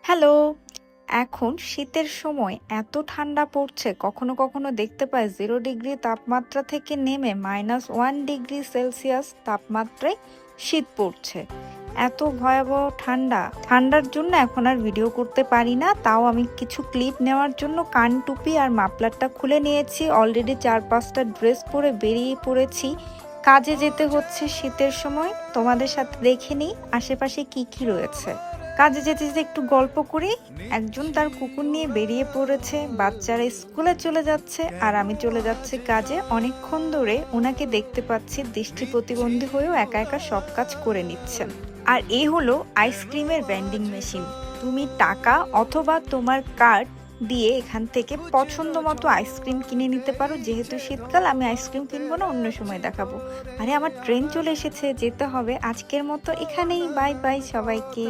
Hello! এখন শীতের সময় এত ঠান্ডা পড়ছে, কখনো কখনো দেখতে পাই 0 ডিগ্রি তাপমাত্রা থেকে নেমে -1 ডিগ্রি সেলসিয়াস তাপমাত্রায় শীত পড়ছে। এত ভয়াবহ ঠান্ডা! ঠান্ডার জন্য এখন আর ভিডিও করতে পারি না। তাও আমি কিছু ক্লিপ নেওয়ার জন্য কান টুপি আর মাফলারটা খুলে নিয়েছি। অলরেডি ৪-৫টা ড্রেস পরে বেরিয়ে পড়েছি। কাজে যেতে হচ্ছে শীতের সময়। তোমাদের সাথে দেখে নিই আশেপাশে কি কি রয়েছে। কাজে যেতে যেতে একটু গল্প করি। একজন তার কুকুর নিয়ে বেরিয়ে পড়েছে, বাচ্চারা স্কুলে চলে যাচ্ছে আর আমি চলে যাচ্ছি কাজে। অনেকক্ষণ ধরে ওনাকে দেখতে পাচ্ছি দৃষ্টি প্রতিবন্ধী হয়েও একা একা সব কাজ করে নিচ্ছেন। আর এই হলো আইসক্রিমের ভেন্ডিং মেশিন। তুমি টাকা অথবা তোমার কার্ড দিয়ে এখান থেকে পছন্দ মতো আইসক্রিম কিনে নিতে পারো। যেহেতু শীতকাল, আমি আইসক্রিম কিনবো না, অন্য সময় দেখাবো। আরে আমার ট্রেন চলে এসেছে, যেতে হবে। আজকের মতো এখানেই, বাই বাই সবাইকে।